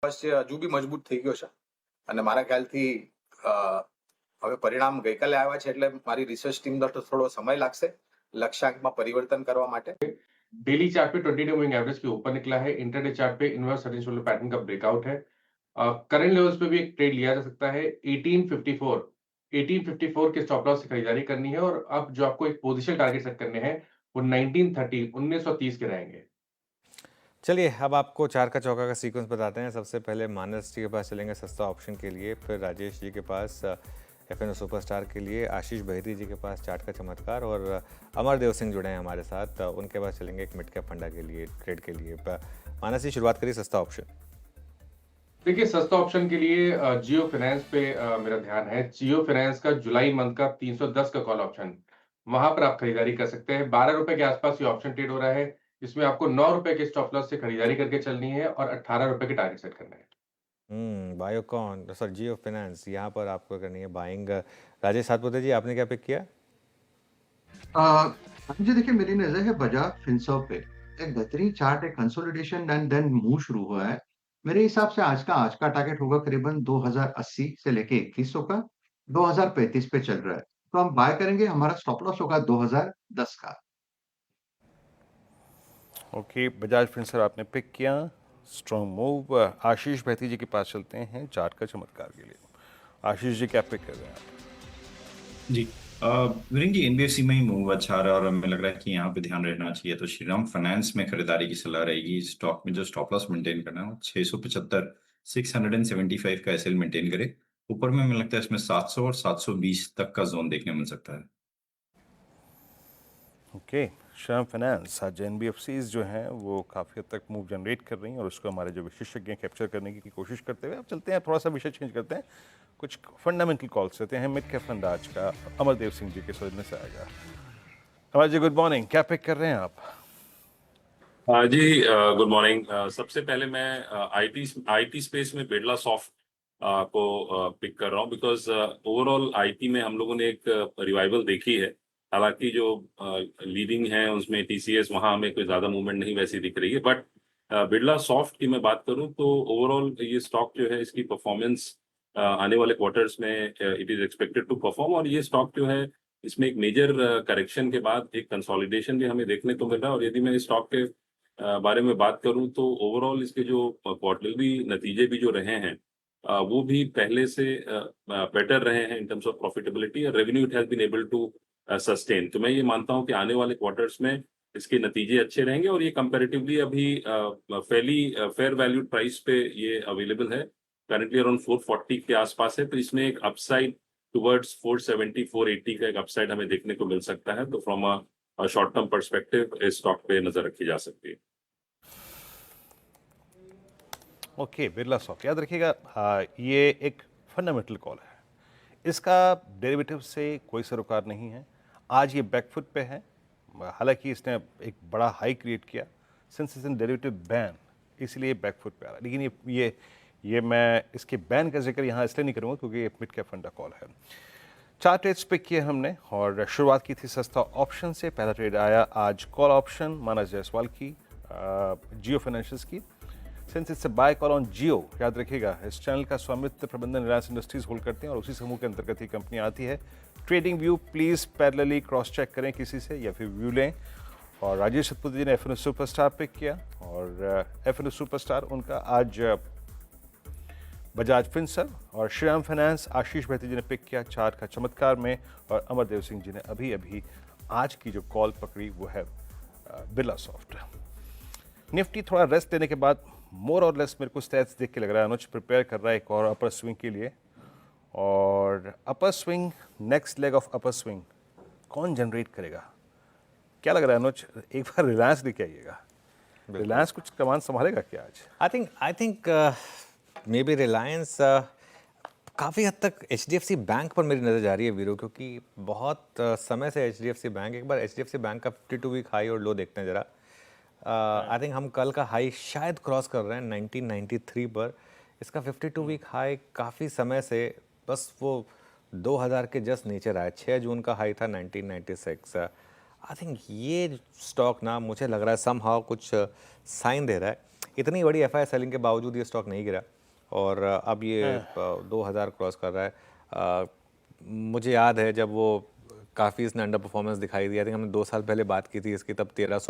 હજુ બી મજબૂત થઈ ગયો છે અને મારા ખ્યાલથી અ, હવે પરિણામ ગઈકાલે આવ્યા છે એટલે મારી રિસર્ચ ટીમ દ્વારા થોડો સમય લાગશે લક્ષ્યાંકમાં પરિવર્તન કરવા માટે। डेली चार्ट पे 20 डे मूविंग एवरेज के ऊपर निकला है। इंटरडे चार्ट पे इनवर्स सर्टेन शोल्डर पैटर्न का ब्रेकआउट है। करंट लेवल्स पे भी एक ट्रेड लिया जा सकता है। 1854 के स्टॉप लॉस से खरीदारी करनी है और अब जो आपको एक पोजीशन टारगेट सेट करने हैं वो 1930 के रहेंगे। चलिए अब आपको चार का चौका का सीक्वेंस बताते हैं। सबसे पहले मानस जी के पास चलेंगे सस्ता ऑप्शन के लिए, फिर राजेश जी के पास एफएनओ सुपरस्टार के लिए, आशीष बहरी जी के पास चार्ट का चमत्कार और अमरदेव सिंह जुड़े हैं हमारे साथ, उनके पास चलेंगे एक मिड कैप फंडा के लिए ट्रेड के लिए। मानस जी शुरुआत करिए सस्ता ऑप्शन। देखिए सस्ता ऑप्शन के लिए जियो फाइनेंस पे मेरा ध्यान है। जियो फाइनेंस का जुलाई मंथ का 310 का कॉल ऑप्शन, वहां पर आप खरीदारी कर सकते हैं। 12 रुपए के आसपास ये ऑप्शन ट्रेड हो रहा है, जिसमें आपको 9 रुपए के स्टॉप लॉस से खरीदारी करके चलनी है और 18 रुपए के टारगेट सेट करना है। बायोकॉन सर जियो फाइनेंस यहाँ पर आपको करनी है बाइंग। राजेश सातपुते जी आपने क्या पिक किया? मुझे देखिए मेरी नजर है बजाज फिनसर्व पे। एक बेहतरीन चार्ट, एक कंसोलिडेशन एंड देन मूव शुरू हुआ है। मेरे हिसाब से आज का टारगेट होगा करीबन 2080 से लेके 2100 का। 2035 पे चल रहा है, तो हम बाय करेंगे। हमारा स्टॉप लॉस होगा 2010 का। ओके, बजाज फिनसर्व आपने पिक किया, स्ट्रॉन्ग मूव। आशीष बहती जी के पास चलते हैं चार्ट का चमत्कार के लिए। आशीष जी क्या पिक कर रहे हैं आप? जी वीरेंद्र जी, एनबीएफसी में ही मूव अच्छा आ रहा है और हमें लग रहा है कि यहाँ पे ध्यान रहना चाहिए, तो श्रीराम फाइनेंस में खरीदारी की सलाह रहेगी। स्टॉक में जो स्टॉप लॉस मेंटेन करना है 675 675 का एसएल मेंटेन करे। ऊपर में हमें लगता है इसमें 700 और 720 तक का जोन देखने मिल सकता है। ओके, श्रीराम फाइनेंस आज एनबीएफसीज जो हैं वो काफ़ी हद तक मूव जनरेट कर रही हैं और उसको हमारे जो विशेषज्ञ कैप्चर करने की कोशिश करते हुए अब चलते हैं, थोड़ा सा विषय चेंज करते हैं, कुछ फंडामेंटल कॉल्स लेते हैं। मिड कैप फंड आज का अमरदेव सिंह जी के समझ से आएगा। अमर जी गुड मॉर्निंग, क्या पिक कर रहे हैं आप? जी गुड मॉर्निंग। सबसे पहले मैं आईटी स्पेस में बिरला सॉफ्ट को पिक कर रहा हूँ बिकॉज ओवरऑल आईटी में हम लोगों ने एक रिवाइवल देखी है। हालांकि जो लीडिंग है उसमें टीसीएस, वहाँ हमें कोई ज़्यादा मूवमेंट नहीं वैसी दिख रही है, बट बिरला सॉफ्ट की मैं बात करूँ तो ओवरऑल ये स्टॉक जो है इसकी परफॉर्मेंस आने वाले क्वार्टर्स में it is expected to perform, और ये स्टॉक जो है इसमें एक मेजर करेक्शन के बाद एक कंसोलिडेशन भी हमें देखने को मिल रहा है। और यदि मैं इस स्टॉक के बारे में बात करूं तो ओवरऑल इसके जो क्वार्टरली नतीजे भी जो रहे हैं वो भी पहले से बेटर रहे हैं इन टर्म्स ऑफ प्रॉफिटेबिलिटी, और revenue it has been able to sustain. तो मैं ये मानता हूं कि आने वाले क्वार्टर्स में इसके नतीजे अच्छे रहेंगे और ये कंपैरेटिवली अभी फेयर वैल्यूड प्राइस पे ये अवेलेबल है। करंटली अराउंड 440 के आसपास है, तो इसमें एक अपसाइड टुवर्ड्स 470 480 का एक अपसाइड हमें देखने को मिल सकता है। तो from a short term perspective इस स्टॉक पे नजर रखी जा सकती है। ओके, बिरला सॉफ्ट याद रखिएगा, ये एक फंडामेंटल कॉल है, इसका डेरिवेटिव से कोई सरोकार नहीं है। आज ये बैकफुट पे है, हालांकि इसने एक बड़ा हाई क्रिएट किया since is in derivative ban, इसलिए बैकफुट पे आ रहा है। लेकिन ये मैं इसके बैन का जिक्र यहाँ इसलिए नहीं करूँगा क्योंकि ये मिड कैप फंडा कॉल है। चार ट्रेड्स पिक किए हमने और शुरुआत की थी सस्ता ऑप्शन से। पहला ट्रेड आया आज कॉल ऑप्शन मानस जायसवाल की, जियो फाइनेंशियल्स की। Since it's buy call on Jio, याद रखिएगा इस चैनल का स्वामित्व प्रबंधन रिलायंस इंडस्ट्रीज होल्ड करते हैं और उसी समूह के अंतर्गत ही कंपनी आती है। Trading view please parallelly cross check करें किसी से या फिर व्यू लें। और राजेश सतपुते जी ने एफएनओ सुपरस्टार पिक किया और एफएनओ सुपरस्टार उनका आज बजाज फिनसर्व, और श्रीराम फाइनेंस आशीष बहती जी ने पिक किया चार्ट का चमत्कार में, और अमरदेव सिंह जी ने अभी अभी आज की जो कॉल पकड़ी वो है बिरला सॉफ्ट। निफ्टी थोड़ा रेस्ट लेने के बाद मोर और लेस मेरे को स्टैट्स देख के लग रहा है अनुज प्रिपेयर कर रहा है एक और अपर स्विंग के लिए। और upper swing, next leg of upper swing कौन जनरेट करेगा, क्या लग रहा है अनुज? एक बार रिलायंस लेके आइएगा, रिलायंस कुछ कमान संभालेगा क्या आज? I think may be Reliance काफ़ी हद तक एचडीएफसी बैंक पर मेरी नज़र जा रही है वीरो, क्योंकि बहुत समय से एचडीएफसी बैंक, एक बार एचडीएफसी बैंक का 52 वीक हाई और लो देखते हैं ज़रा। आई थिंक हम कल का हाई शायद क्रॉस कर रहे हैं 1993 पर। इसका 52 वीक हाई काफ़ी समय से बस वो 2000 के जस्ट नीचे रहा है। 6 जून का हाई था 1996। आई थिंक ये स्टॉक ना मुझे लग रहा है समहाउ कुछ साइन दे रहा है। इतनी बड़ी एफ आई सेलिंग के बावजूद ये स्टॉक नहीं गिरा और अब ये 2000 क्रॉस कर रहा है। मुझे याद है जब वो काफ़ी इसने अंडर परफॉर्मेंस दिखाई दी, आई थिंक हमने 2 साल पहले बात की थी इसकी, तब 1300